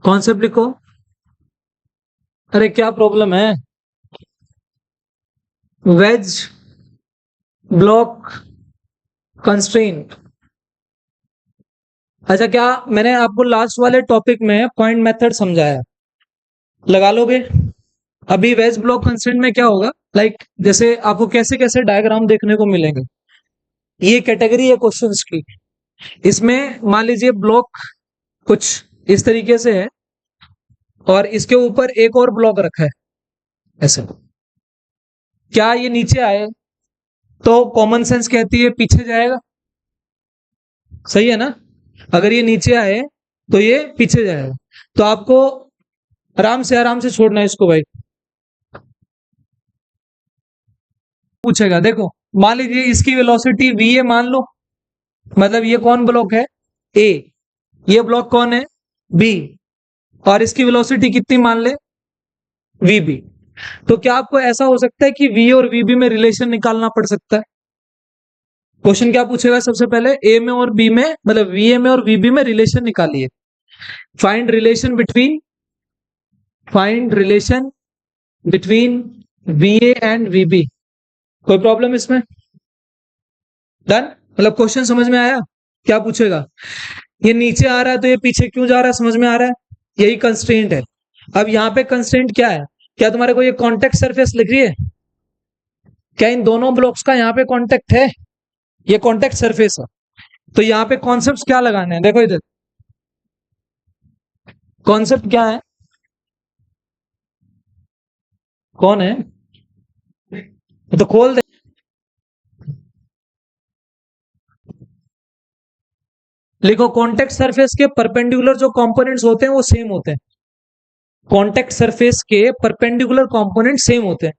Concept लिखो। अरे क्या प्रॉब्लम है? Wedge block constraint. अच्छा, क्या मैंने आपको लास्ट वाले टॉपिक में पॉइंट मेथड समझाया? लगा लोगे? अभी वेज ब्लॉक कंस्ट्रेंट में क्या होगा, जैसे आपको कैसे कैसे डायग्राम देखने को मिलेंगे। ये कैटेगरी है क्वेश्चंस की। इसमें मान लीजिए ब्लॉक कुछ इस तरीके से है और इसके ऊपर एक और ब्लॉक रखा है ऐसे। क्या ये नीचे आए तो कॉमन सेंस कहती है पीछे जाएगा, सही है ना? अगर ये नीचे आए तो ये पीछे जाएगा। तो आपको आराम से छोड़ना है इसको भाई। पूछेगा, देखो मान लीजिए इसकी वेलोसिटी v है मान लो, मतलब ये कौन ब्लॉक है? a। ये ब्लॉक कौन है? b। और इसकी वेलोसिटी कितनी मान ले? vb। तो क्या आपको ऐसा हो सकता है कि v और vb में रिलेशन निकालना पड़ सकता है? क्वेश्चन क्या पूछेगा सबसे पहले? a में और b में, मतलब va में और vb में रिलेशन निकालिए। Find relation between va and vb। कोई प्रॉब्लम इसमें? डन? मतलब क्वेश्चन समझ में आया? क्या पूछेगा? ये नीचे आ रहा है तो ये पीछे क्यों जा रहा है, समझ में आ रहा है? यही कंस्ट्रेंट है। अब यहाँ पे कंस्ट्रेंट क्या है? क्या तुम्हारे को ये कॉन्टेक्ट सरफेस लिख रही है? क्या इन दोनों ब्लॉक्स का यहाँ पे कॉन्टेक्ट है? ये कॉन्टेक्ट सरफेस है। तो यहाँ पे कॉन्सेप्ट क्या लगाने हैं? देखो इधर कॉन्सेप्ट क्या है, कौन है तो खोल दे। लिखो, कॉन्टेक्ट सरफेस के परपेंडिकुलर जो कंपोनेंट्स होते हैं वो सेम होते हैं। कॉन्टेक्ट सरफेस के परपेंडिकुलर कंपोनेंट सेम होते हैं।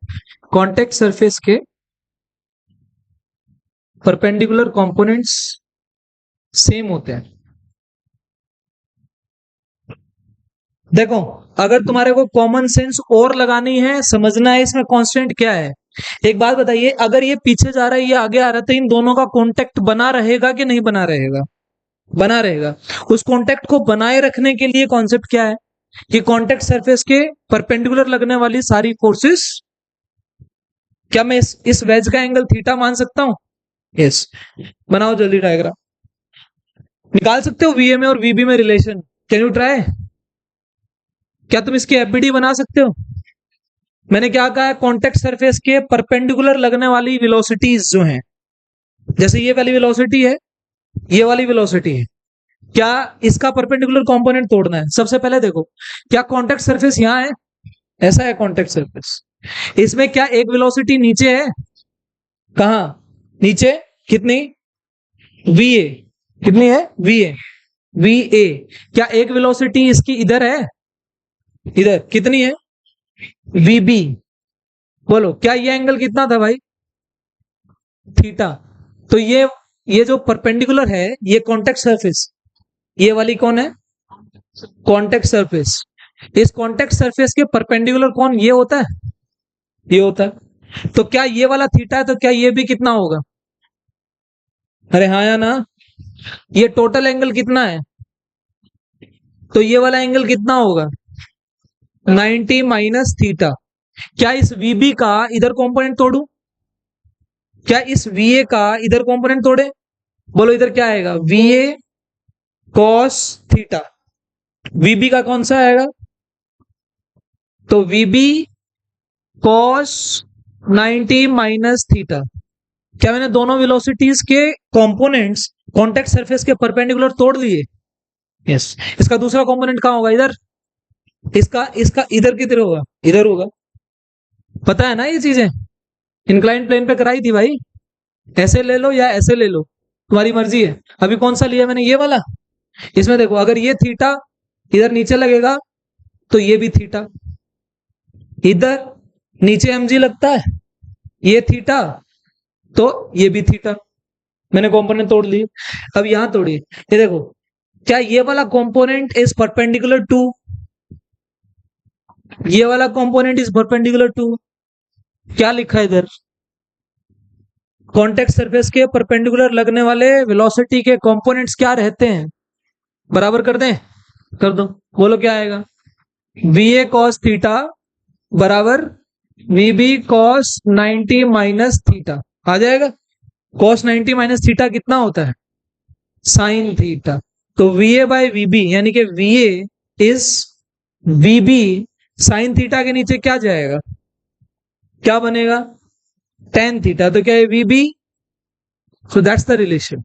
कॉन्टेक्ट सरफेस के परपेंडिकुलर कंपोनेंट्स सेम होते हैं। देखो, अगर तुम्हारे को कॉमन सेंस और लगानी है, समझना है इसमें कांस्टेंट क्या है। एक बात बताइए, अगर ये पीछे जा रहा है, ये आगे आ रहा है, तो इन दोनों का कांटेक्ट बना रहेगा कि नहीं बना रहेगा? बना रहेगा। उस कांटेक्ट को बनाए रखने के लिए कॉन्सेप्ट क्या है कि कांटेक्ट सरफेस के परपेंडिकुलर लगने वाली सारी फोर्सेस, क्या मैं इस वेज का एंगल थीटा मान सकता हूं? यस। बनाओ जल्दी डायग्राम। निकाल सकते हो वीए में और वीबी में रिलेशन? Can you try? क्या तुम इसकी एफबीडी बना सकते हो? मैंने क्या कहा है? कॉन्टेक्ट सरफेस के परपेंडिकुलर लगने वाली वेलोसिटीज जो हैं, जैसे ये वाली वेलोसिटी है, ये वाली वेलोसिटी है, क्या इसका परपेंडिकुलर कंपोनेंट तोड़ना है? सबसे पहले देखो, क्या कॉन्टेक्ट सरफेस यहां है? ऐसा है कॉन्टेक्ट सरफेस। इसमें क्या एक वेलोसिटी नीचे है? कहा नीचे? कितनी? वीए। कितनी है? वीए। वीए। क्या एक वेलोसिटी इसकी इधर है? इधर। कितनी है? वीबी। बोलो, क्या ये एंगल कितना था भाई? थीटा। तो ये जो परपेंडिकुलर है, ये कॉन्टेक्ट सरफेस, ये वाली कौन है? Contact surface. इस कॉन्टेक्ट सरफेस के परपेंडिकुलर कौन? ये होता है, ये होता है। तो क्या ये वाला थीटा है, तो क्या ये भी कितना होगा? अरे हाँ या ना? ये टोटल एंगल कितना है? तो ये वाला एंगल कितना होगा? 90 माइनस थीटा। क्या इस वीबी का इधर कंपोनेंट तोड़ू? क्या इस वीए का इधर कंपोनेंट तोड़े? बोलो इधर क्या आएगा? वीए कॉस थीटा। वीबी का कौन सा आएगा? तो वीबी कॉस 90 माइनस थीटा। क्या मैंने दोनों वेलोसिटीज के कंपोनेंट्स कॉन्टेक्ट सरफेस के परपेंडिकुलर तोड़ दिए? यस। इसका दूसरा कंपोनेंट कहां होगा? इधर। इसका इसका इधर किधर होगा? इधर होगा। पता है ना ये चीजें? इंक्लाइन प्लेन पे कराई थी भाई। ऐसे ले लो या ऐसे ले लो, तुम्हारी मर्जी है। अभी कौन सा लिया मैंने? ये वाला। इसमें देखो, अगर ये थीटा इधर नीचे लगेगा तो ये भी थीटा। इधर नीचे mg लगता है, ये थीटा, तो ये भी थीटा। मैंने कंपोनेंट तोड़ लिए। अब यहां तोड़िए, ये देखो, क्या ये वाला कंपोनेंट इज परपेंडिकुलर टू, ये वाला कंपोनेंट इज परपेंडिकुलर टू, क्या लिखा है इधर? कॉन्टेक्ट सरफेस के परपेंडिकुलर लगने वाले वेलोसिटी के कंपोनेंट्स क्या रहते हैं? बराबर कर दें? कर दो, बोलो क्या आएगा। वी ए कॉस थीटा बराबर V B cos 90 minus theta आ जाएगा। कॉस 90 माइनस थीटा कितना होता है, साइन थीटा। तो V A by V B यानी कि V A is V B sine theta के नीचे क्या जाएगा, क्या बनेगा, टेन थीटा। तो क्या है v b, so that's the relation.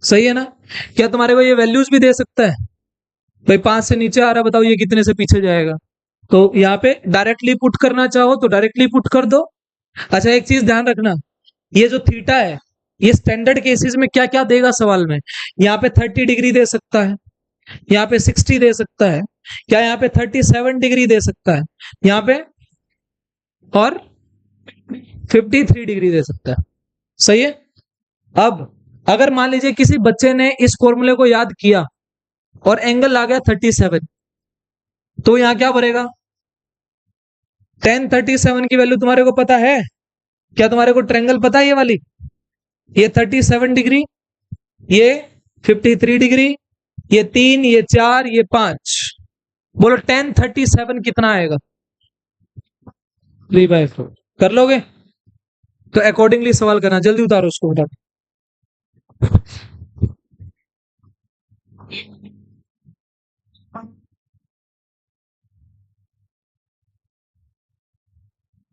सही है ना। क्या तुम्हारे को ये वैल्यूज भी दे सकता है, भाई 5 से नीचे आ रहा है, बताओ ये कितने से पीछे जाएगा। तो यहाँ पे डायरेक्टली पुट करना चाहो तो डायरेक्टली पुट कर दो। अच्छा एक चीज ध्यान रखना, ये जो थीटा है ये स्टैंडर्ड केसेस में क्या क्या देगा सवाल में, यहाँ पे 30 डिग्री दे सकता है, यहाँ पे 60 दे सकता है, क्या यहाँ पे 37 डिग्री दे सकता है, यहाँ पे और 53 डिग्री दे सकता है। सही है। अब अगर मान लीजिए किसी बच्चे ने इस फॉर्मूले को याद किया और एंगल आ गया 37, तो यहां क्या भरेगा, 1037 की वैल्यू तुम्हारे को पता है, क्या तुम्हारे को ट्रायंगल पता है ये वाली, ये 37 डिग्री, ये 53 डिग्री, ये 3, ये 4, ये 5, बोलो 1037 कितना आएगा, 3/4। कर लोगे, तो अकॉर्डिंगली सवाल करना, जल्दी उतारो उसको बेटा।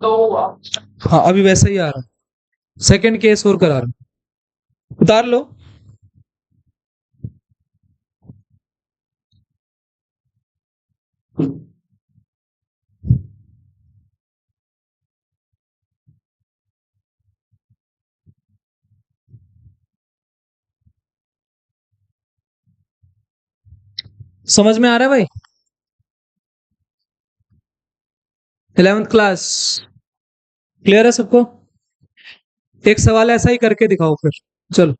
तो हाँ अभी वैसा ही आ रहा है, सेकंड केस और करा रहा हूं। उतार लो। समझ में आ रहा है भाई, 11th क्लास क्लियर है सबको। एक सवाल ऐसा ही करके दिखाओ फिर, चलो।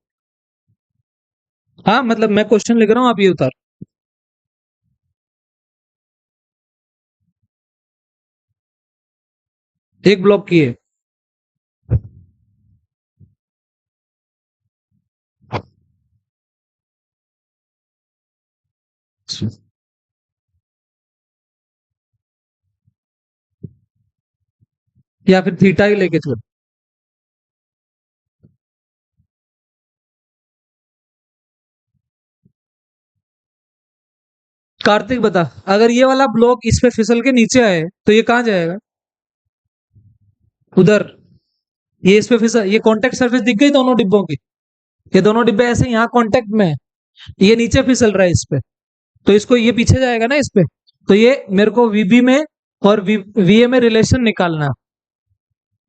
हाँ मतलब मैं क्वेश्चन लिख रहा हूँ, आप ये उतार। एक ब्लॉक की है। या फिर थीटा ही लेके चलो। कार्तिक बता, अगर ये वाला ब्लॉक इस पे फिसल के नीचे आए तो ये कहां जाएगा, उधर। ये इस पे फिसल, ये कांटेक्ट सरफेस दिख गई दोनों डिब्बों की, ये दोनों डिब्बे ऐसे यहाँ कांटेक्ट में है, ये नीचे फिसल रहा है इस पे, तो इसको ये पीछे जाएगा ना इस पे। तो ये मेरे को वीबी में और वीए में रिलेशन निकालना,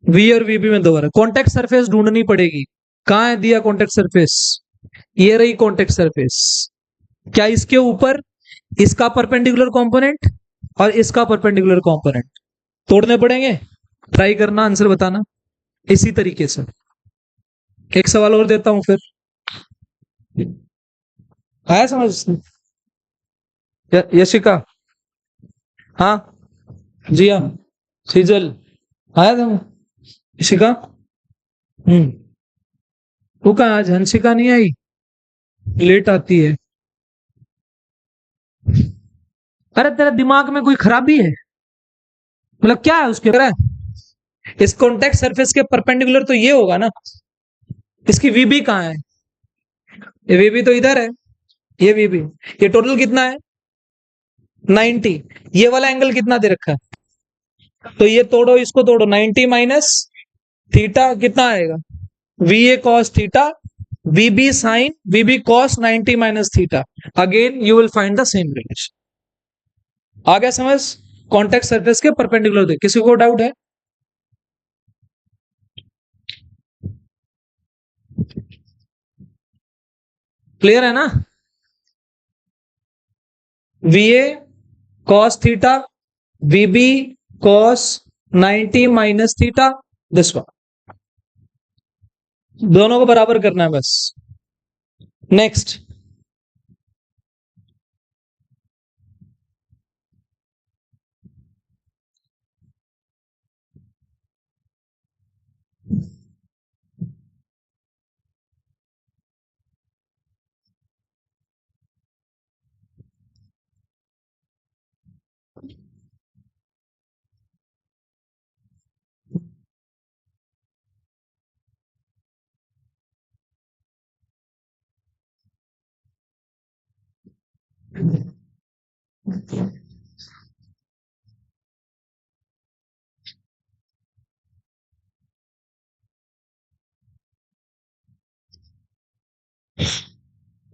वी और वीबी में दोबारा कॉन्टेक्ट सरफेस ढूंढनी पड़ेगी। कहाँ है दिया कॉन्टेक्ट सरफेस, ये रही कॉन्टेक्ट सरफेस। क्या इसके ऊपर इसका परपेंडिकुलर कंपोनेंट और इसका परपेंडिकुलर कंपोनेंट तोड़ने पड़ेंगे। ट्राई करना, आंसर बताना इसी तरीके से। एक सवाल और देता हूं फिर, आया समझ। यशिका, हाँ, जिया, सीजल, आया था यशिका। हम्म। वो कहा आज हंसिका नहीं आई, लेट आती है। अरे तेरे दिमाग में कोई खराबी है, मतलब क्या है उसके अंदर है? इस कॉन्टेक्ट सरफेस के परपेंडिकुलर तो ये होगा ना, इसकी वीबी कहाँ है, ये वीबी तो इधर है, ये वीबी, ये टोटल कितना है 90, ये वाला एंगल कितना दे रखा है, तो ये तोड़ो, इसको तोड़ो, 90 माइनस थीटा कितना आएगा, V A cos theta, V B sine V B cos 90 minus theta. Again you will find the same relation. आ गया समझ, कॉन्टेक्ट सरफेस के परपेंडिकुलर दे, किसी को डाउट है, क्लियर है ना। V A cos theta, V B cos 90 minus theta, this one, दोनों को बराबर करना है बस। नेक्स्ट,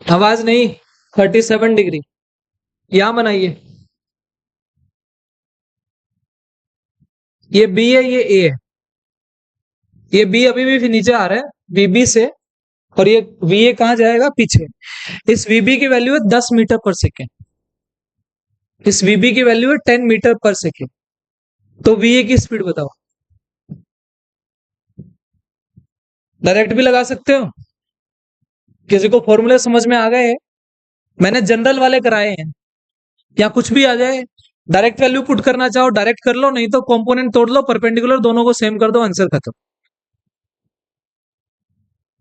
आवाज नहीं। 37 डिग्री। यहां बनाइए। ये बी है, ये ए है। ये बी अभी भी नीचे आ रहा है वीबी से, और ये वी ए कहां जाएगा? पीछे। इस वीबी की वैल्यू है 10 मीटर पर सेकेंड। इस वीबी की वैल्यू है 10 मीटर पर सेकेंड। तो वी ए की स्पीड बताओ। डायरेक्ट भी लगा सकते हो। किसी को फॉर्मूले समझ में आ गए? मैंने जनरल वाले कराए हैं, या कुछ भी आ जाए। डायरेक्ट वैल्यू पुट करना चाहो डायरेक्ट कर लो, नहीं तो कंपोनेंट तोड़ लो, परपेंडिकुलर दोनों को सेम कर दो, आंसर खत्म।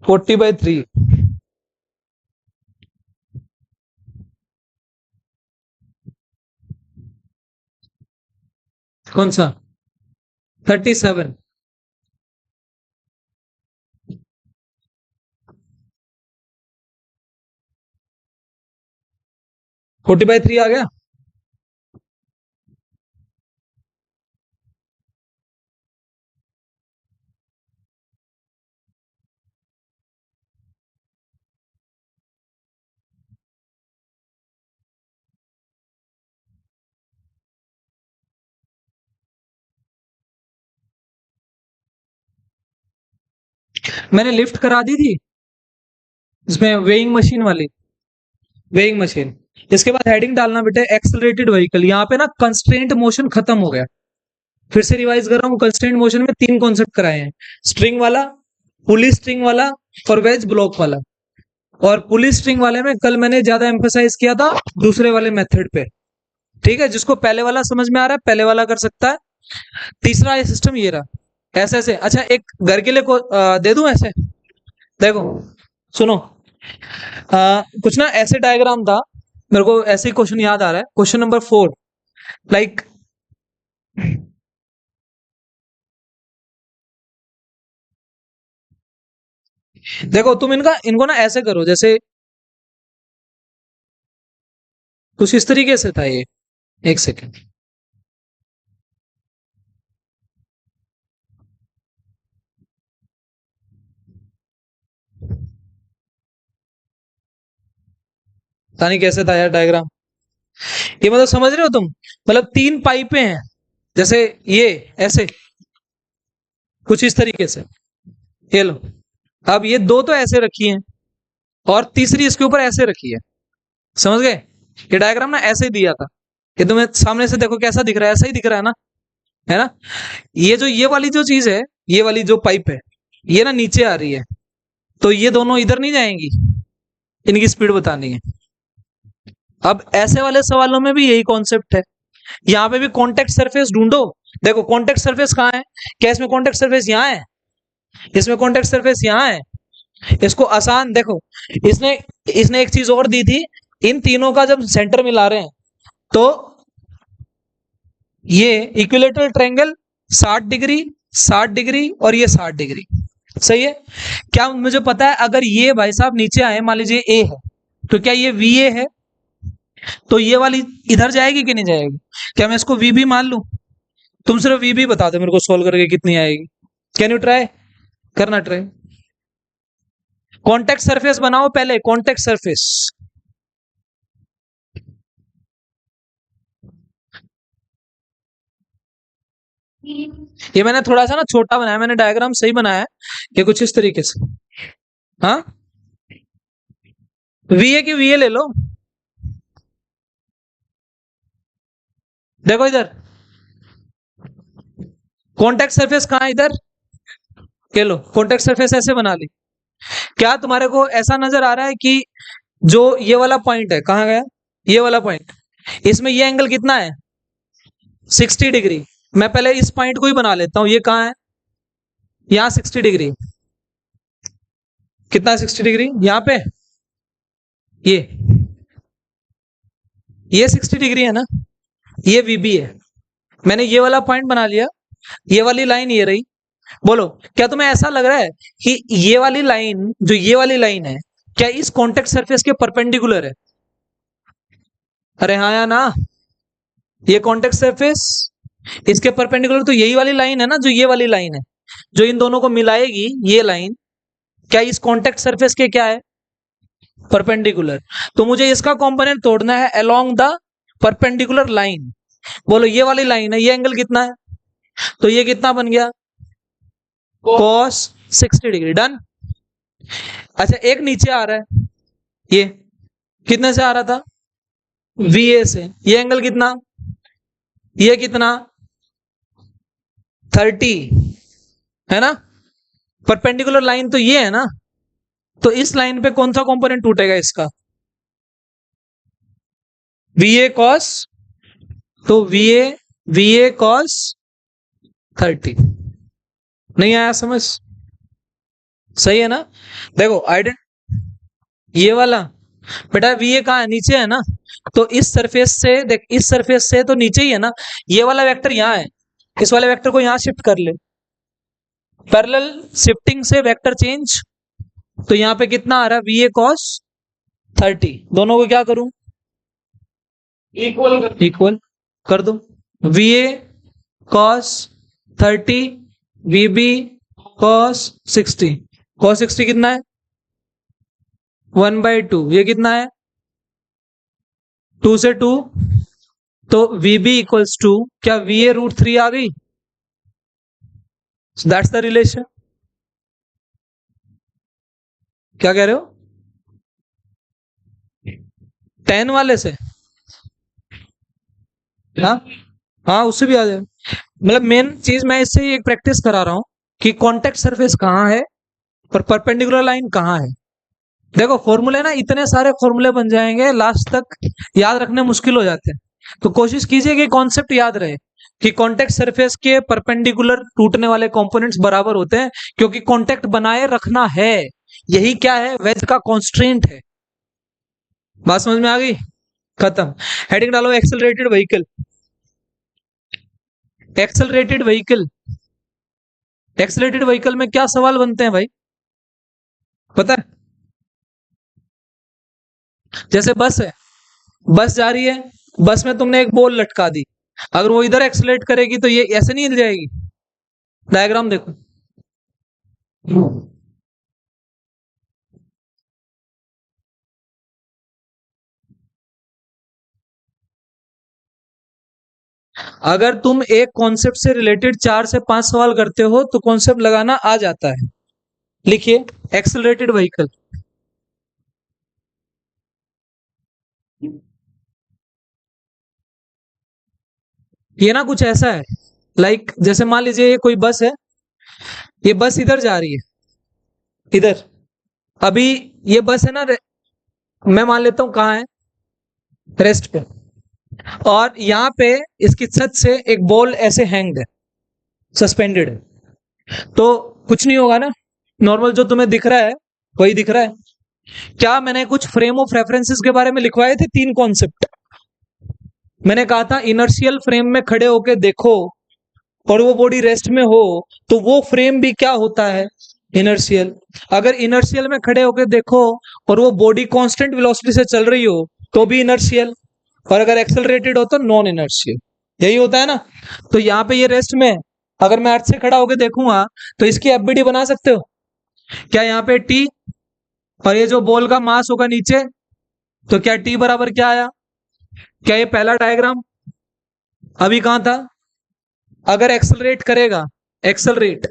40/3। कौन सा? 37। 40/3 आ गया। मैंने लिफ्ट करा दी थी इसमें, वेइंग मशीन वाली। Weighing machine. इसके बाद हेडिंग डालना बेटा, एक्सेलरेटेड व्हीकल। यहाँ पे ना कंस्ट्रेंट मोशन खत्म हो गया। फिर से रिवाइज कर रहा हूँ, कंस्ट्रेंट मोशन में 3 कॉन्सेप्ट कराए हैं। स्ट्रिंग वाला, पुली स्ट्रिंग वाला, और वेज ब्लॉक वाला। और पुली स्ट्रिंग वाले में कल मैंने ज्यादा एम्फोसाइज किया था दूसरे वाले मेथड पे। ठीक है, जिसको पहले वाला समझ में आ रहा है पहले वाला कर सकता है। तीसरा ये सिस्टम ये रहा, ऐसे ऐसे। अच्छा, एक घर के लिए दे दूं ऐसे। देखो, सुनो। कुछ ना ऐसे डायग्राम था, मेरे को ऐसे ही क्वेश्चन याद आ रहा है। क्वेश्चन नंबर 4, लाइक देखो तुम इनको ना ऐसे करो, जैसे कुछ इस तरीके से था ये। एक सेकेंड। पता नहीं कैसे था यार डायग्राम। ये मतलब समझ रहे हो तुम? मतलब 3 पाइपें हैं, जैसे ये ऐसे, कुछ इस तरीके से। ये लो। अब ये 2 तो ऐसे रखी हैं, और तीसरी इसके ऊपर ऐसे रखी है। समझ गए? ये डायग्राम ना ऐसे ही दिया था। ये तुम्हें सामने से देखो कैसा दिख रहा है, ऐसा ही दिख रहा है ना? है ना? ये वाली जो चीज है, ये वाली जो पाइप है, ये ना नीचे आ रही है, तो ये दोनों इधर नहीं जाएंगी। इनकी स्पीड बतानी है। अब ऐसे वाले सवालों में भी यही कॉन्सेप्ट है। यहाँ पे भी कॉन्टेक्ट सरफेस ढूंढो। देखो कॉन्टेक्ट सरफेस कहाँ है? क्या इसमें कॉन्टेक्ट सरफेस यहाँ है? इसमें कॉन्टेक्ट सरफेस यहाँ है। इसको आसान देखो, इसने इसने एक चीज और दी थी। इन तीनों का जब सेंटर मिला रहे हैं, तो ये इक्विलेटरल ट्रायंगल 60 डिग्री, 60 डिग्री, और ये 60 डिग्री। सही है? क्या मुझे पता है, अगर ये भाई साहब नीचे आए, मान लीजिए ए है, तो क्या ये वी ए है? तो ये वाली इधर जाएगी कि नहीं जाएगी? क्या मैं इसको वी भी मान लू? तुम सिर्फ वी भी बता दो मेरे को सोल्व करके कितनी आएगी। Can you try? करना ट्राई। कॉन्टेक्ट सरफेस बनाओ पहले, कॉन्टेक्ट सरफेस। ये मैंने थोड़ा सा ना छोटा बनाया, मैंने डायग्राम सही बनाया है। ये कुछ इस तरीके से। हाँ, वी ए की वी ए ले लो। देखो इधर कॉन्टेक्ट सरफेस कहाँ है? इधर। ये लो, कॉन्टेक्ट सरफेस ऐसे बना ली। क्या तुम्हारे को ऐसा नजर आ रहा है कि जो ये वाला पॉइंट है, कहाँ गया ये वाला पॉइंट? इसमें ये एंगल कितना है? 60 डिग्री। मैं पहले इस पॉइंट को ही बना लेता हूं। ये कहाँ है? यहाँ 60 डिग्री। कितना 60 डिग्री यहाँ पे? ये ये 60 डिग्री है ना? ये वीबी है। मैंने ये वाला पॉइंट बना लिया। ये वाली लाइन ये रही। बोलो, क्या तुम्हें ऐसा लग रहा है कि ये वाली लाइन, जो ये वाली लाइन है, क्या इस कॉन्टेक्ट सरफेस के परपेंडिकुलर है? अरे हाँ या ना, ये कॉन्टेक्ट सरफेस, इसके परपेंडिकुलर तो यही वाली लाइन है ना, जो ये वाली लाइन है, जो इन दोनों को मिलाएगी ये लाइन, क्या इस कॉन्टेक्ट सरफेस के क्या है, परपेंडिकुलर। तो मुझे इसका कंपोनेंट तोड़ना है अलोंग द परपेंडिकुलर लाइन। बोलो ये वाली लाइन है, ये एंगल कितना है, तो ये कितना बन गया, cos 60 डिग्री। डन। अच्छा एक नीचे आ रहा है, ये कितने से आ रहा था, VA से, ये एंगल कितना, ये कितना 30 है ना, परपेंडिकुलर लाइन तो ये है ना, तो इस लाइन पे कौन सा कंपोनेंट टूटेगा इसका, VA cos, तो VA cos 30। नहीं आया समझ, सही है ना। देखो आइडेंट, ये वाला बेटा VA कहाँ है, नीचे है ना, तो इस सरफेस से देख, इस सरफेस से तो नीचे ही है ना, ये वाला वेक्टर यहाँ है, इस वाले वेक्टर को यहाँ शिफ्ट कर ले, पैरेलल शिफ्टिंग से वेक्टर चेंज, तो यहाँ पे कितना आ रहा है, VA cos 30, दोनों को क्या करूं, इक्वल कर दो, VA cos 30 VB cos 60, cos 60 कितना है 1/2, ये कितना है 2 से 2, तो VB इक्वल्स टू क्या VA √3 आ गई, दैट्स द रिलेशन। क्या कह रहे हो, 10 वाले से, हाँ हाँ उससे भी आ जाए, मतलब मेन चीज मैं इससे एक प्रैक्टिस करा रहा हूं कि कॉन्टेक्ट सरफेस कहाँ है पर परपेंडिकुलर लाइन कहाँ है। देखो फॉर्मूले ना इतने सारे फॉर्मूले बन जाएंगे, लास्ट तक याद रखने मुश्किल हो जाते हैं, तो कोशिश कीजिए कि कॉन्सेप्ट याद रहे कि कॉन्टेक्ट सरफेस के परपेंडिकुलर टूटने वाले कंपोनेंट्स बराबर होते हैं, क्योंकि कॉन्टेक्ट बनाए रखना है, यही क्या है, वेज का कॉन्स्ट्रेंट है। बात समझ में आ गई, खत्म। हेडिंग डालो accelerated vehicle, accelerated vehicle, accelerated vehicle में क्या सवाल बनते हैं भाई, पता है, जैसे बस है, बस जा रही है, बस में तुमने एक बॉल लटका दी, अगर वो इधर एक्सेलरेट करेगी तो ये ऐसे नहीं हिल जाएगी, डायग्राम देखो, अगर तुम एक कॉन्सेप्ट से रिलेटेड 4 से 5 सवाल करते हो तो कॉन्सेप्ट लगाना आ जाता है। लिखिए एक्सेलरेटेड व्हीकल, ये ना कुछ ऐसा है, लाइक जैसे मान लीजिए ये कोई बस है, ये बस इधर जा रही है, इधर, अभी ये बस है ना, मैं मान लेता हूं कहाँ है, रेस्ट पे, और यहाँ पे इसकी छत से एक बॉल ऐसे हैंग्ड है, सस्पेंडेड है, तो कुछ नहीं होगा ना, नॉर्मल जो तुम्हें दिख रहा है वही दिख रहा है। क्या मैंने कुछ फ्रेम ऑफ रेफरेंसेस के बारे में लिखवाए थे, 3 कॉन्सेप्ट, मैंने कहा था इनर्शियल फ्रेम में खड़े होके देखो और वो बॉडी रेस्ट में हो तो वो फ्रेम भी क्या होता है, इनर्शियल। अगर इनर्शियल में खड़े होके देखो और वो बॉडी कांस्टेंट वेलोसिटी से चल रही हो तो भी इनर्शियल, और अगर एक्सेलरेटेड हो तो नॉन इनर्शियल, यही होता है ना। तो यहाँ पे ये रेस्ट में, अगर मैं अर्थ से खड़ा होकर देखूंगा तो इसकी एफबीडी बना सकते हो क्या, यहाँ पे टी, और ये जो बॉल का मास होगा नीचे, तो क्या टी बराबर क्या आया, क्या ये पहला डायग्राम अभी कहां था, अगर एक्सेलरेट करेगा, एक्सेलरेट,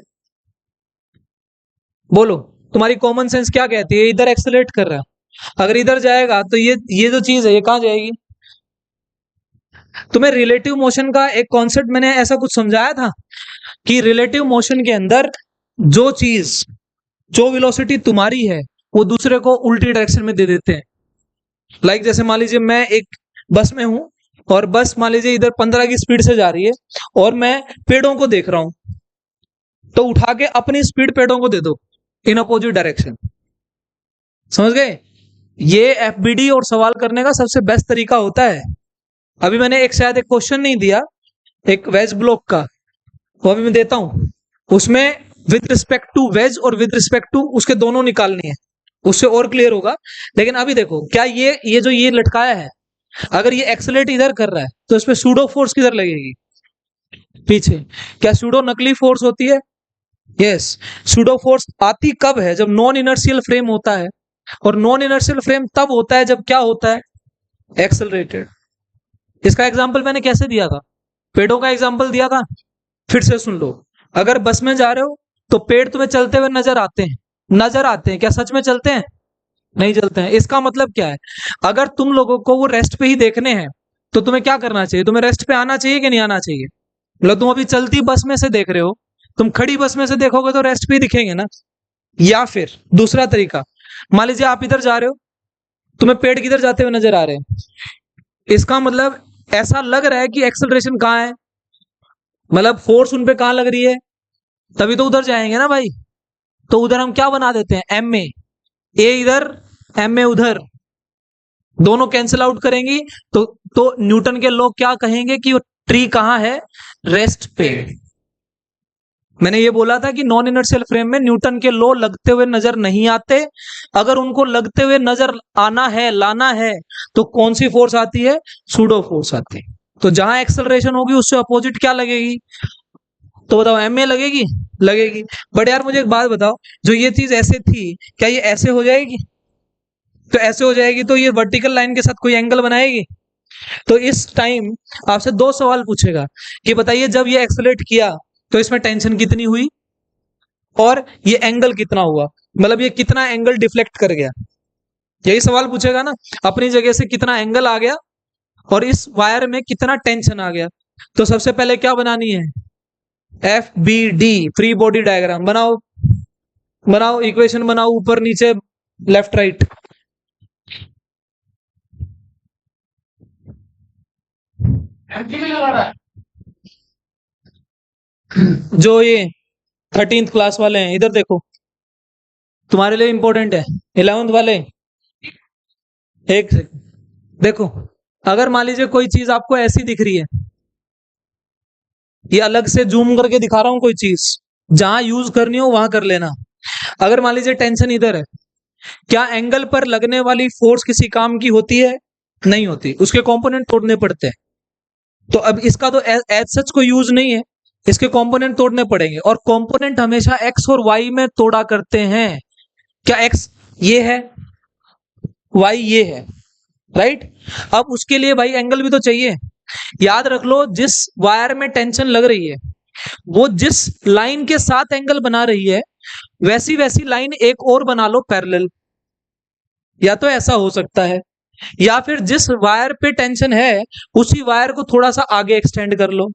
बोलो तुम्हारी कॉमन सेंस क्या कहती है, इधर एक्सेलरेट कर रहा है, अगर इधर जाएगा तो ये जो चीज है ये कहां जाएगी। तुम्हें रिलेटिव मोशन का एक कॉन्सेप्ट मैंने ऐसा कुछ समझाया था कि रिलेटिव मोशन के अंदर जो चीज, जो वेलोसिटी तुम्हारी है वो दूसरे को उल्टी डायरेक्शन में दे देते हैं। लाइक जैसे मान लीजिए मैं एक बस में हूं और बस मान लीजिए इधर 15 की स्पीड से जा रही है और मैं पेड़ों को देख रहा हूं, तो उठा के अपनी स्पीड पेड़ों को दे दो इन अपोजिट डायरेक्शन, समझ गए। ये एफबीडी और सवाल करने का सबसे बेस्ट तरीका होता है। अभी मैंने एक शायद एक क्वेश्चन नहीं दिया, एक वेज ब्लॉक का, वो अभी मैं देता हूं, उसमें विद रिस्पेक्ट टू वेज और विद रिस्पेक्ट टू उसके दोनों निकालनी है, उससे और क्लियर होगा। लेकिन अभी देखो क्या ये जो ये लटकाया है, अगर ये एक्सेलरेट इधर कर रहा है तो इस पे सूडो फोर्स किधर लगेगी? पीछे। क्या सूडो नकली फोर्स होती है? यस। सूडो फोर्स आती कब है? जब नॉन इनर्शियल फ्रेम होता है, और नॉन इनर्शियल फ्रेम तब होता है जब क्या होता है? एक्सेलरेटेड। इसका एग्जांपल मैंने कैसे दिया था? पेड़ों का एग्जांपल दिया था, फिर से सुन लो। अगर बस में जा रहे हो तो पेड़ तुम्हें चलते हुए नजर आते हैं, नजर आते हैं, क्या सच में चलते हैं? नहीं चलते हैं। इसका मतलब क्या है? अगर तुम लोगों को वो रेस्ट पे ही देखने हैं तो तुम्हें क्या करना चाहिए? तुम्हें रेस्ट पे आना चाहिए कि नहीं आना चाहिए? मतलब तुम अभी चलती बस में से देख रहे हो, तुम खड़ी बस में से देखोगे तो रेस्ट पे ही दिखेंगे ना। या फिर दूसरा तरीका, मान लीजिए आप इधर जा रहे हो, तुम्हें पेड़ किधर जाते हुए नजर आ रहे हैं, इसका मतलब ऐसा लग रहा है कि एक्सेलरेशन कहाँ है, मतलब फोर्स उन पे कहाँ लग रही है, तभी तो उधर जाएंगे ना भाई। तो उधर हम क्या बना देते हैं? एम ए इधर, एम ए उधर, दोनों कैंसिल आउट करेंगी तो न्यूटन के लोग क्या कहेंगे कि वो ट्री कहाँ है? रेस्ट पे। मैंने ये बोला था कि नॉन इनर्शियल फ्रेम में न्यूटन के लॉ लगते हुए नजर नहीं आते। अगर उनको लगते हुए नजर आना है, लाना है, तो कौन सी फोर्स आती है? सूडो फोर्स आती है। तो जहां एक्सेलरेशन होगी उससे अपोजिट क्या लगेगी? तो बताओ, एम ए लगेगी? लगेगी। बट यार मुझे एक बात बताओ, जो ये चीज ऐसे थी, क्या ये ऐसे हो जाएगी? तो ऐसे हो जाएगी तो ये वर्टिकल लाइन के साथ कोई एंगल बनाएगी? तो इस टाइम आपसे दो सवाल पूछेगा कि बताइए जब ये एक्सेलरेट किया तो इसमें टेंशन कितनी हुई और ये एंगल कितना हुआ, मतलब ये कितना एंगल डिफ्लेक्ट कर गया। यही सवाल पूछेगा ना, अपनी जगह से कितना एंगल आ गया और इस वायर में कितना टेंशन आ गया। तो सबसे पहले क्या बनानी है? F B D, free body diagram बनाओ। बनाओ, इक्वेशन बनाओ, ऊपर नीचे लेफ्ट राइट। जो ये 13th क्लास वाले हैं इधर देखो, तुम्हारे लिए इंपॉर्टेंट है। 11th वाले एक देखो, अगर मान लीजिए कोई चीज आपको ऐसी दिख रही है, ये अलग से जूम करके दिखा रहा हूं, कोई चीज जहां यूज करनी हो वहां कर लेना। अगर मान लीजिए टेंशन इधर है, क्या एंगल पर लगने वाली फोर्स किसी काम की होती है? नहीं होती, उसके कंपोनेंट तोड़ने पड़ते हैं। तो अब इसका तो एज सच कोई यूज नहीं है, इसके कंपोनेंट तोड़ने पड़ेंगे, और कंपोनेंट हमेशा एक्स और वाई में तोड़ा करते हैं। क्या एक्स ये है, वाई ये है, राइट? अब उसके लिए भाई एंगल भी तो चाहिए। याद रख लो, जिस वायर में टेंशन लग रही है वो जिस लाइन के साथ एंगल बना रही है, वैसी वैसी लाइन एक और बना लो पैरेलल। या तो ऐसा हो सकता है, या फिर जिस वायर पे टेंशन है उसी वायर को थोड़ा सा आगे एक्सटेंड कर लो।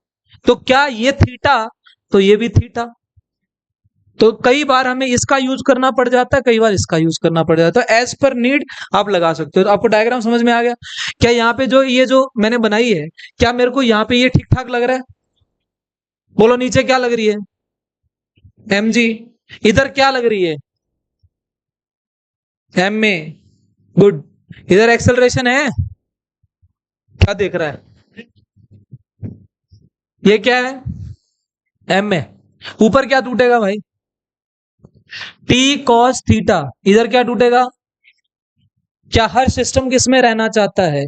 तो क्या ये थीटा, तो ये भी थीटा। तो कई बार हमें इसका यूज करना पड़ जाता है, कई बार इसका यूज करना पड़ जाता है। तो एज पर नीड आप लगा सकते हो। तो आपको डायग्राम समझ में आ गया? क्या यहाँ पे जो ये जो मैंने बनाई है, क्या मेरे को यहाँ पे ये ठीक ठाक लग रहा है? बोलो, नीचे क्या लग रही है? M g. इधर क्या लग रही है? M a. गुड। इधर एक्सेलरेशन है, क्या देख रहा है? ये क्या है? M a. ऊपर क्या टूटेगा भाई? T cos theta. इधर क्या टूटेगा? क्या हर सिस्टम किस में रहना चाहता है?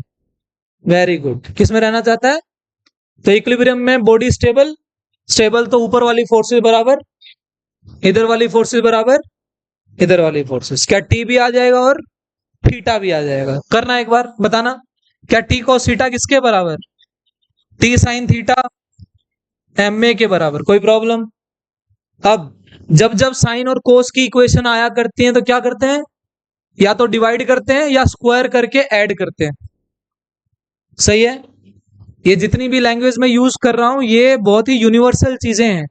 वेरी गुड, किस में रहना चाहता है? तो इक्विलिब्रियम में बॉडी स्टेबल, स्टेबल तो ऊपर वाली फोर्सेस बराबर, इधर वाली फोर्सेस बराबर, इधर वाली फोर्सेस। क्या टी भी आ जाएगा और थीटा भी आ जाएगा? करना एक बार, बताना। क्या टी कॉस थीटा किसके बराबर? T sine theta M a के बराबर। कोई प्रॉब्लम? अब जब जब साइन और कोस की इक्वेशन आया करती है तो क्या करते हैं? या तो डिवाइड करते हैं या स्क्वायर करके ऐड करते हैं। सही है? ये जितनी भी लैंग्वेज में यूज कर रहा हूं ये बहुत ही यूनिवर्सल चीजें हैं,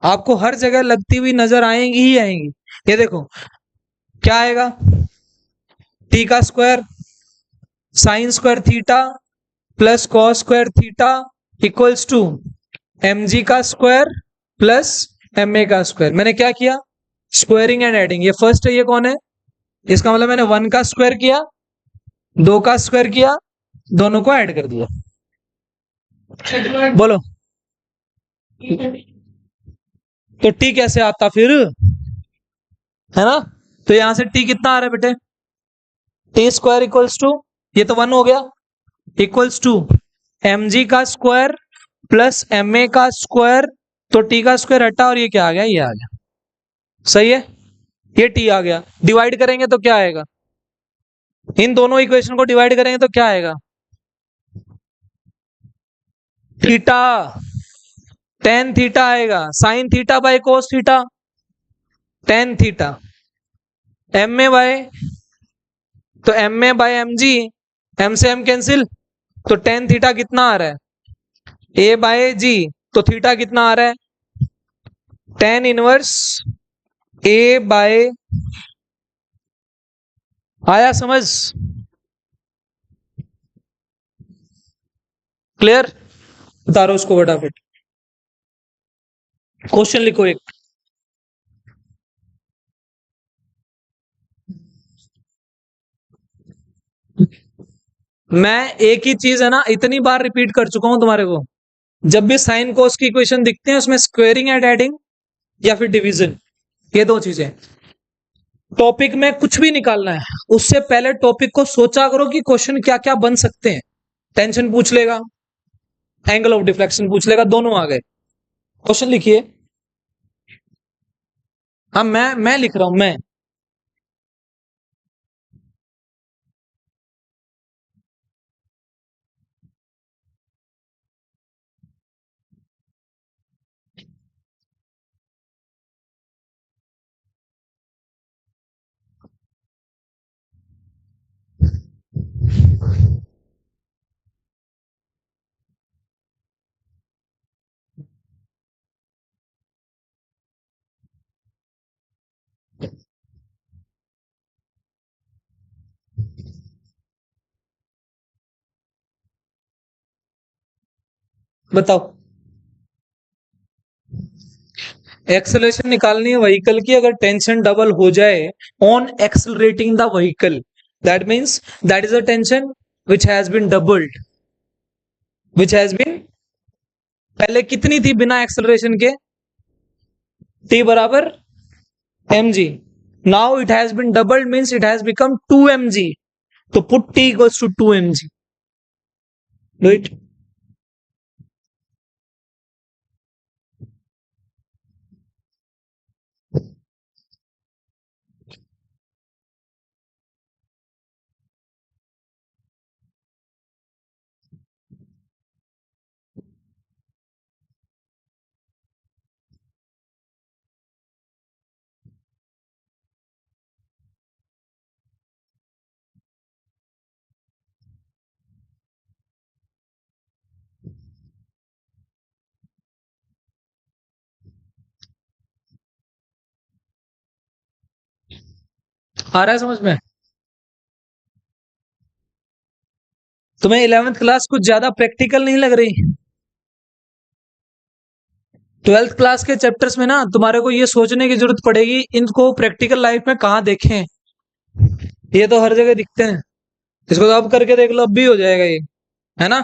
आपको हर जगह लगती हुई नजर आएंगी ही आएंगी। ये देखो, क्या आएगा? टी का square sine square theta plus cos square theta equals to m जी का स्क्वायर प्लस एम ए का स्क्वायर। मैंने क्या किया? Squaring and adding. ये फर्स्ट है, ये कौन है? इसका मतलब मैंने 1 का स्क्वायर किया, 2 का स्क्वायर किया, दोनों को ऐड कर दिया। बोलो, तो टी कैसे आता फिर? है ना? तो यहां से टी कितना आ रहा है बेटे? टी स्क्वायर इक्वल्स टू, ये तो 1 हो गया, इक्वल्स टू एम जी का स्क्वायर प्लस एम ए का स्क्वायर, तो टी का स्क्वायर हटा और ये क्या आ गया, ये आ गया। सही है, ये टी आ गया। डिवाइड करेंगे तो क्या आएगा, इन दोनों इक्वेशन को डिवाइड करेंगे तो क्या आएगा, थीटा, टेन थीटा आएगा, sine theta by cos theta, tan theta. M A by, तो M A by M G, M से एम कैंसिल, तो टेन थीटा कितना आ रहा है, ए बाय जी, तो थीटा कितना आ रहा है, टेन इनवर्स ए बाय, आया समझ, क्लियर। उतारो उसको फटाफट, क्वेश्चन लिखो एक। मैं एक ही चीज है ना इतनी बार रिपीट कर चुका हूं तुम्हारे को, जब भी साइन कोस की इक्वेशन दिखते हैं उसमें स्क्वेयरिंग एंड एडिंग या फिर डिवीजन, ये दो चीजें। टॉपिक में कुछ भी निकालना है उससे पहले टॉपिक को सोचा करो कि क्वेश्चन क्या क्या बन सकते हैं। टेंशन पूछ लेगा, एंगल ऑफ डिफ्लेक्शन पूछ लेगा, दोनों आ गए। क्वेश्चन लिखिए। हाँ मैं लिख रहा हूं मैं। बताओ, एक्सेलरेशन निकालनी है व्हीकल की, अगर टेंशन डबल हो जाए on accelerating the vehicle, that means that is a tension which has been doubled, which has been, पहले कितनी थी बिना एक्सेलरेशन के, टी बराबर M G, now it has been doubled means it has become 2 M G, तो put T equals to 2 M G, do it. आ रहा है समझ में। तुम्हें 11th क्लास कुछ ज्यादा प्रैक्टिकल नहीं लग रही, 12th क्लास के चैप्टर्स में ना तुम्हारे को ये सोचने की जरूरत पड़ेगी इनको प्रैक्टिकल लाइफ में कहाँ देखें, ये तो हर जगह दिखते हैं, इसको तो अब करके देख लो, अब भी हो जाएगा ये, है ना।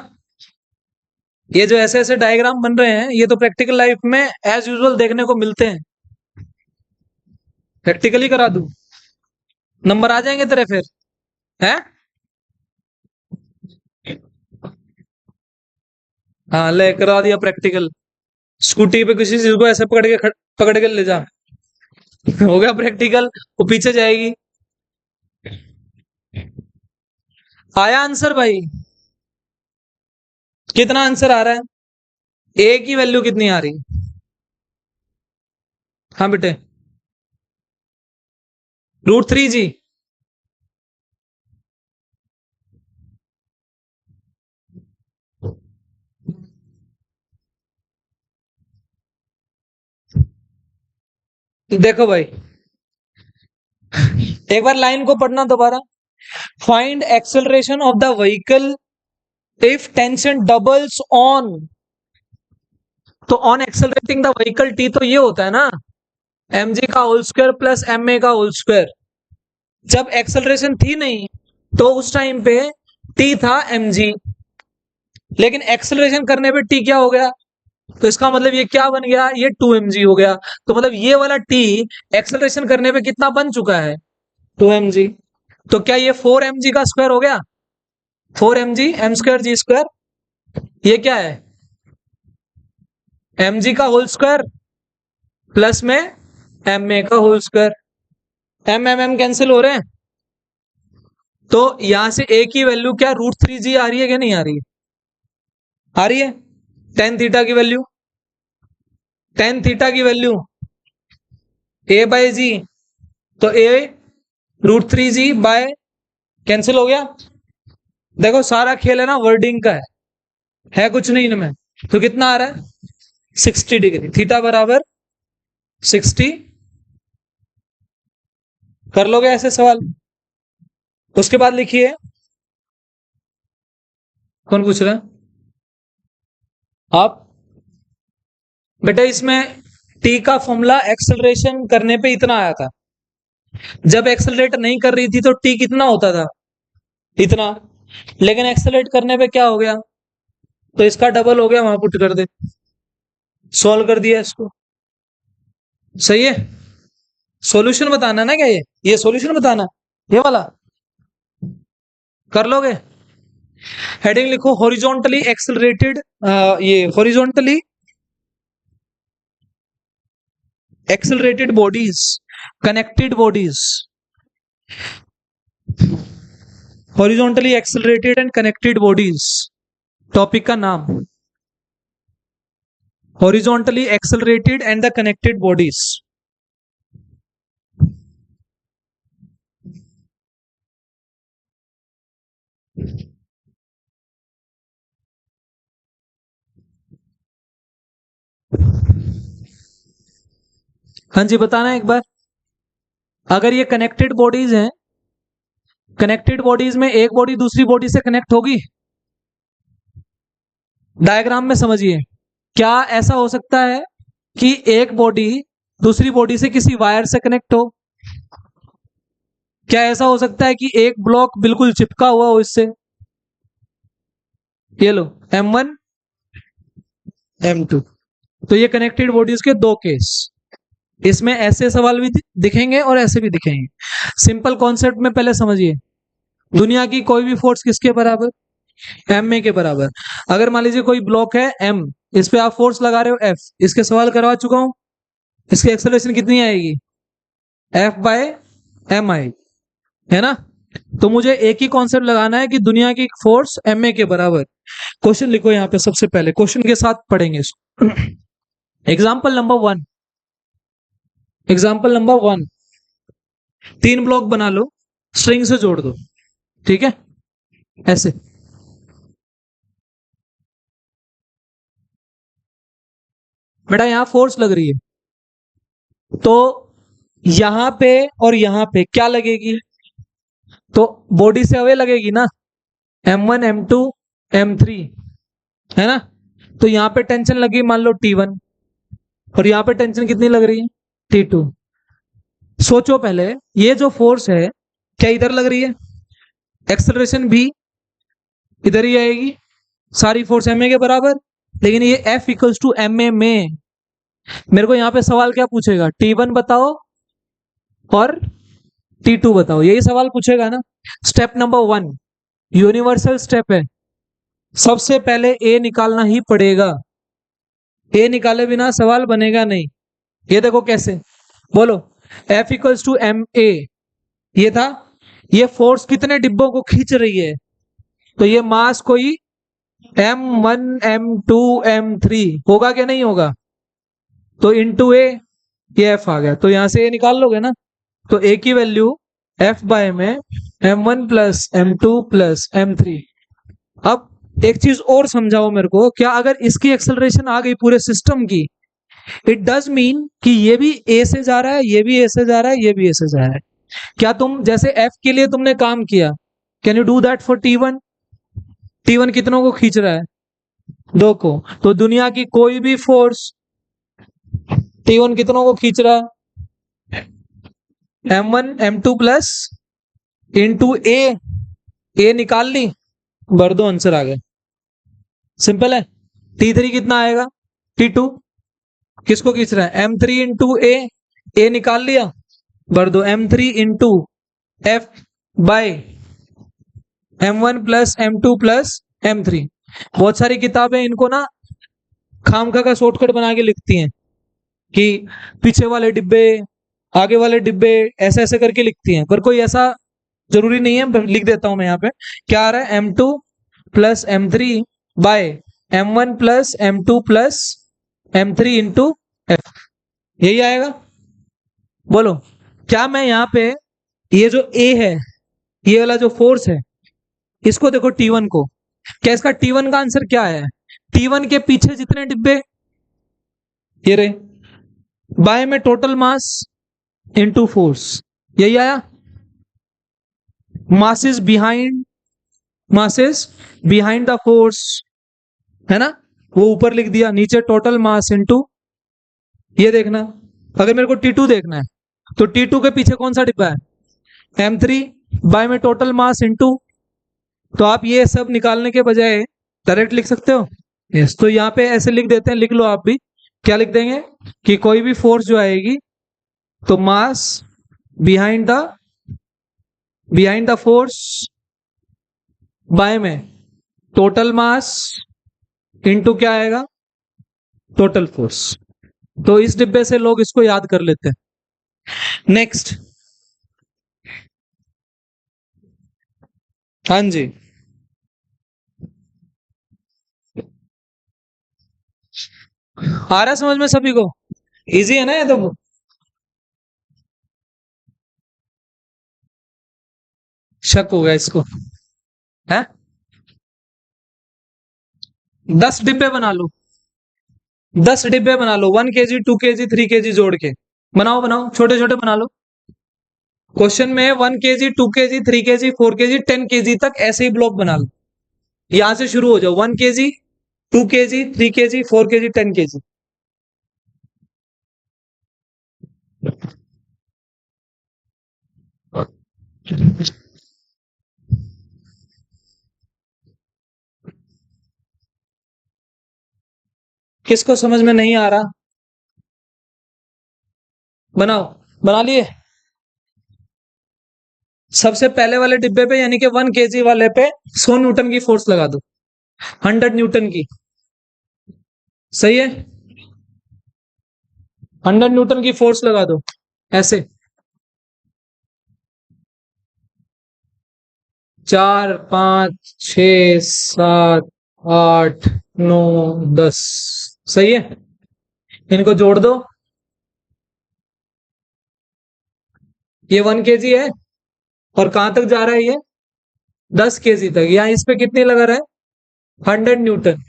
ये जो ऐसे ऐसे डायग्राम बन रहे हैं ये तो प्रैक्टिकल लाइफ में एज यूजुअल देखने को मिलते हैं, प्रैक्टिकली करा दूं, नंबर आ जाएंगे तेरे फिर, है। हाँ ले करा दिया प्रैक्टिकल, स्कूटी पे किसी चीज को ऐसे पकड़ के ले जा, हो गया प्रैक्टिकल, वो पीछे जाएगी। आया आंसर भाई, कितना आंसर आ रहा है, ए की वैल्यू कितनी आ रही, हाँ बेटे, √3 जी। देखो भाई एक बार लाइन को पढ़ना दोबारा, find acceleration of the vehicle if tension doubles on, तो on accelerating the vehicle T तो ये होता है ना, एम जी का whole square plus M A का होल स्क्वायर। जब एक्सेलरेशन थी नहीं तो उस टाइम पे टी था एम जी, लेकिन एक्सेलरेशन करने पे टी क्या हो गया, तो इसका मतलब ये क्या बन गया, ये 2 एम जी हो गया, तो मतलब ये वाला टी एक्सेलरेशन करने पे कितना बन चुका है, 2 एम जी, तो क्या ये 4 एम जी का स्क्वायर हो गया, 4mg m²g², ये क्या है mg का होल स्क्वायर प्लस में ma का होल स्क्वायर, m कैंसिल हो रहे हैं, तो यहां से a की वैल्यू क्या √3g आ रही है क्या नहीं आ रही है? आ रही है। tan थीटा की वैल्यू, a बाय जी, तो a √3g बाय कैंसिल हो गया। देखो सारा खेल है ना वर्डिंग का है कुछ नहीं इनमें। तो कितना आ रहा है 60 डिग्री, थीटा बराबर 60। कर लोगे ऐसे सवाल? उसके बाद लिखिए, कौन पूछ रहा है? आप बेटा, इसमें टी का फॉर्मूला एक्सेलरेशन करने पे इतना आया था, जब एक्सेलरेट नहीं कर रही थी तो टी कितना होता था, इतना, लेकिन एक्सेलरेट करने पे क्या हो गया, तो इसका डबल हो गया, वहां पुट कर दे, सॉल्व कर दिया इसको। सही है। सॉल्यूशन बताना ना क्या, ये सॉल्यूशन बताना, ये वाला कर लोगे। हेडिंग लिखो हॉरिजॉन्टली एक्सेलरेटेड, ये horizontally accelerated bodies, connected bodies, horizontally accelerated and connected bodies, topic का नाम horizontally accelerated and the connected bodies. हाँ जी, बताना एक बार। अगर ये कनेक्टेड बॉडीज हैं, कनेक्टेड बॉडीज में एक बॉडी दूसरी बॉडी से कनेक्ट होगी, डायग्राम में समझिए। क्या ऐसा हो सकता है कि एक बॉडी दूसरी बॉडी से किसी वायर से कनेक्ट हो? क्या ऐसा हो सकता है कि एक ब्लॉक बिल्कुल चिपका हुआ हो इससे? ये लो m1 m2, तो ये कनेक्टेड बॉडीज के दो केस। इसमें ऐसे सवाल भी दिखेंगे और ऐसे भी दिखेंगे। सिंपल कॉन्सेप्ट में पहले समझिए, दुनिया की कोई भी फोर्स किसके बराबर, ma के बराबर। अगर मान लीजिए कोई ब्लॉक है m, इस पे आप फोर्स लगा रहे हो F, इसके सवाल करवा चुका हूं, इसकी एक्सेलरेशन कितनी आएगी, F/mi, है ना। तो मुझे एक ही कॉन्सेप्ट लगाना है कि दुनिया की फोर्स ma के बराबर। क्वेश्चन लिखो यहाँ पे, सबसे पहले क्वेश्चन के साथ पढ़ेंगे इसको। Example number 1, example number 1, 3 block बना लो, स्ट्रिंग से जोड़ दो, ठीक है, ऐसे। बेटा यहां फोर्स लग रही है, तो यहां पे और यहां पे क्या लगेगी, तो बॉडी से अवे लगेगी ना, m1 m2 m3, है ना। तो यहां पे टेंशन लगी मान लो T1, और यहां पे टेंशन कितनी लग रही है, T2। सोचो पहले, ये जो फोर्स है क्या इधर लग रही है, एक्सेलरेशन भी इधर ही आएगी, सारी फोर्स ma के बराबर, लेकिन ये F इक्वल्स टू ma में, मेरे को यहां पे सवाल क्या पूछेगा, T1 बताओ और T2 बताओ, यही सवाल पूछेगा ना। स्टेप नंबर 1 यूनिवर्सल स्टेप है, सबसे पहले A निकालना ही पड़ेगा, A निकाले बिना सवाल बनेगा नहीं। ये देखो कैसे, बोलो, F इक्वल्स टू ma, ये था, ये फोर्स कितने डिब्बों को खींच रही है, तो ये मास कोई m1 m2 m3 होगा क्या नहीं होगा, तो इंटू ए, ये F आ गया, तो यहां से ये निकाल लोगे ना। तो A की वैल्यू F में m1 plus m2 plus m3। अब एक चीज और समझाओ मेरे को, क्या अगर इसकी एक्सेलरेशन आ गई पूरे सिस्टम की, इट डज मीन कि ये भी A से जा रहा है, ये भी A से जा रहा है, ये भी A से जा रहा है। क्या तुम जैसे F के लिए तुमने काम किया, can you do that for T1? T1 कितनों को खींच रहा है, 2 को, तो दुनिया की कोई भी फोर्स T1 कितनों को खींच रहा है, m1 m2 प्लस इंटू ए निकाल ली, भर दो, आंसर आ गया, सिंपल है। T3 कितना आएगा, T2 किसको खींच रहा है, m3 इंटू ए निकाल लिया, भर दो, m3 into F by M1 plus M2 plus M3। बहुत सारी किताबें इनको ना खामखा का शॉर्टकट बना के लिखती हैं कि पीछे वाले डिब्बे, आगे वाले डिब्बे, ऐसे ऐसे करके लिखती हैं, पर कोई ऐसा जरूरी नहीं है। लिख देता हूं मैं यहाँ पे, क्या आ रहा है, M2 plus M3 by M1 plus M2 plus M3 into F, यही आएगा। बोलो, क्या मैं यहाँ पे ये जो A है, ये वाला जो फोर्स है, इसको देखो T1 को, क्या इसका T1 का आंसर क्या है? T1 के पीछे जितने डिब्बे, ये रहे, बाय में टोटल मास इनटू फोर्स, यही आया। Masses behind, masses behind the force, है ना, वो ऊपर लिख दिया, नीचे टोटल मास इनटू, ये देखना। अगर मेरे को T2 देखना है तो T2 के पीछे कौन सा डिब्बा है, M3 बाय में टोटल मास इनटू, तो आप ये सब निकालने के बजाय डायरेक्ट लिख सकते हो। यस, तो यहाँ पे ऐसे लिख देते हैं, लिख लो आप भी। क्या लिख देंगे कि कोई भी फोर्स जो आएगी तो मास बिहाइंड द फोर्स बाय में टोटल मास इनटू क्या आएगा, टोटल फोर्स। तो इस डिब्बे से लोग इसको याद कर लेते हैं। नेक्स्ट, हाँ जी, आ रहा है समझ में सभी को? इजी है ना ये तो? शक होगा इसको, है? 10 डिब्बे बना लो, 10 डिब्बे बना लो, 1 kg 2 kg 3 kg जोड़ के बनाओ, बनाओ, छोटे छोटे बना लो। क्वेश्चन में 1 kg 2 kg 3 kg 4 kg 10 kg तक ऐसे ही ब्लॉक बना लो, यहां से शुरू हो जाओ, 1 kg 2 kg 3 kg 4 kg 10 kg। किसको समझ में नहीं आ रहा, बनाओ, बना लिए? सबसे पहले वाले डिब्बे पे यानी कि 1 kg वाले पे 100 न्यूटन की फोर्स लगा दो, 100 न्यूटन की, सही है, 100 न्यूटन की फोर्स लगा दो ऐसे, 4 5 6 7 8 9 10, सही है, इनको जोड़ दो। ये 1 kg है, और कहां तक जा रहा है ये, 10 kg तक, यहाँ इस पे कितने लगा रहा है, 100 Newton.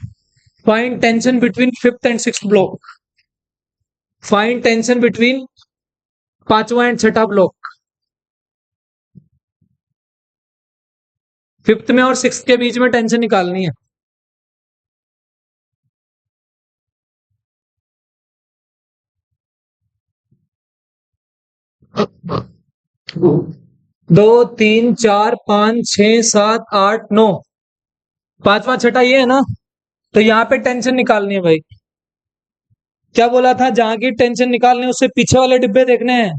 Find tension between fifth and sixth block, find tension between पांचवा एंड छठा ब्लॉक, फिफ्थ में और सिक्स्थ के बीच में टेंशन निकालनी है। दो तीन चार पांच छह सात आठ नौ, पांचवा छठा ये है ना, तो यहाँ पे टेंशन निकालनी है भाई। क्या बोला था, जहां की टेंशन निकालनी है उससे पीछे वाले डिब्बे देखने हैं,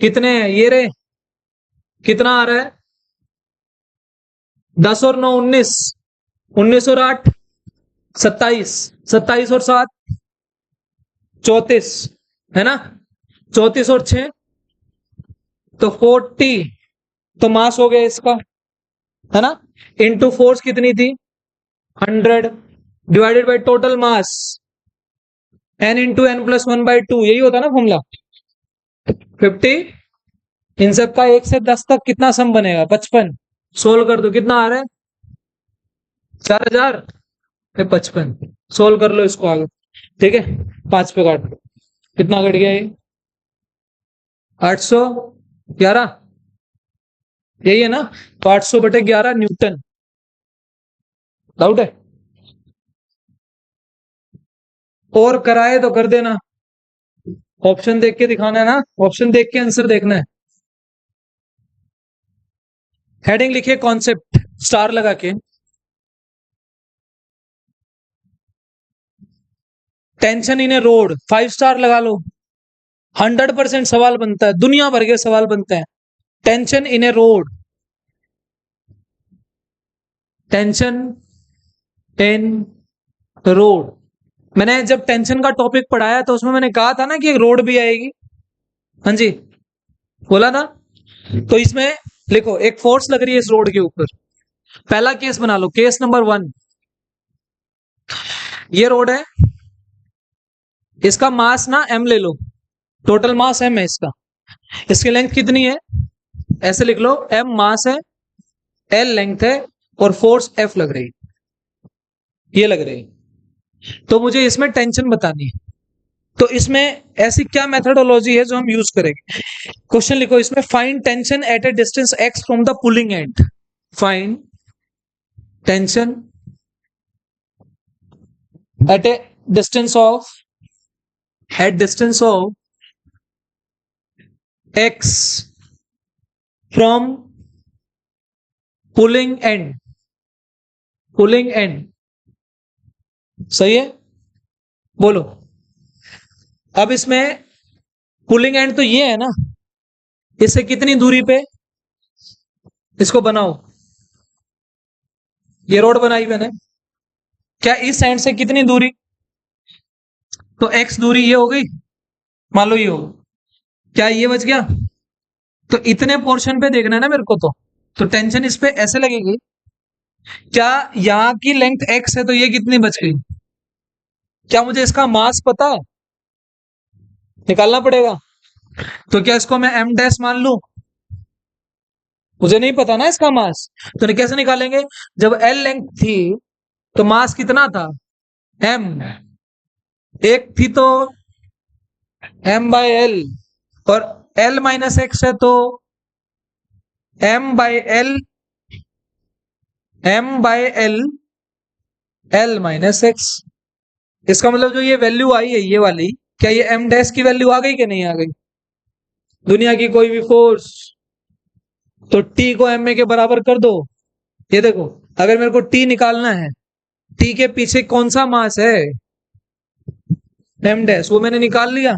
कितने हैं ये रे, कितना आ रहा है, 10 और 9 19, 19 और 8 27, 27 और 7 34, है ना, 34 और 6 तो 40, तो मास हो गया इसका, है ना, इनटू फोर्स कितनी थी, 100, divided by total mass, n × n+1/2, यही होता ना फॉर्मूला, 50। इन सब का 1 से 10 तक कितना सम बनेगा, 55। सोल्व कर दो, कितना आ रहा है, 4000, 55। सोल्व कर लो इसको आगे, ठीक है, 5 पे काट लो, कितना कट गया ये, 811, यही है ना, तो 800/11 न्यूटन। डाउट है और कराए तो कर देना, ऑप्शन देख के दिखाना है ना, ऑप्शन देख के आंसर देखना है। हेडिंग लिखिए कॉन्सेप्ट, स्टार लगा के, tension in A road 5 star लगा लो। 100% सवाल बनता है, दुनिया भर के सवाल बनते हैं। Tension in A road, tension in road. मैंने जब टेंशन का टॉपिक पढ़ाया तो उसमें मैंने कहा था ना कि एक रोड भी आएगी। हाँ जी, बोला ना। तो इसमें लिखो, एक फोर्स लग रही है इस रोड के ऊपर। पहला केस बना लो, केस नंबर 1। ये रोड है, इसका मास ना m ले लो, टोटल मास m है इसका। इसकी लेंथ कितनी है, ऐसे लिख लो, m मास है, l लेंथ है, और फोर्स F लग रही, ये लग रही। तो मुझे इसमें टेंशन बतानी है। तो इसमें ऐसी क्या मेथडोलॉजी है जो हम यूज करेंगे। क्वेश्चन लिखो इसमें, find tension eight A distance x from the pulling and. Find tension eight A distance of x from pulling and. Pulling and सही है, बोलो। अब इसमें पुलिंग एंड तो ये है ना, इससे कितनी दूरी पे, इसको बनाओ। ये रोड बनाई मैंने, क्या इस साइड से कितनी दूरी, तो x दूरी ये हो गई, मान लो ये हो, क्या ये बच गया। तो इतने पोर्शन पे देखना है ना मेरे को। तो टेंशन इस पे ऐसे लगेगी, क्या यहां की लेंथ x है तो ये कितनी बच गई। क्या मुझे इसका मास पता है, निकालना पड़ेगा। तो क्या इसको मैं m डैश मान लू, मुझे नहीं पता ना इसका मास। तो कैसे निकालेंगे, जब l लेंथ थी तो मास कितना था, m। एक थी तो m बाय एल, और l माइनस एक्स है तो m by L, m by L, l minus x. इसका मतलब जो ये वैल्यू आई है ये वाली, क्या ये m डैश की वैल्यू आ गई कि नहीं आ गई। दुनिया की कोई भी फोर्स, तो t को m के बराबर कर दो। ये देखो, अगर मेरे को t निकालना है, t के पीछे कौन सा मास है, m डैश, वो मैंने निकाल लिया।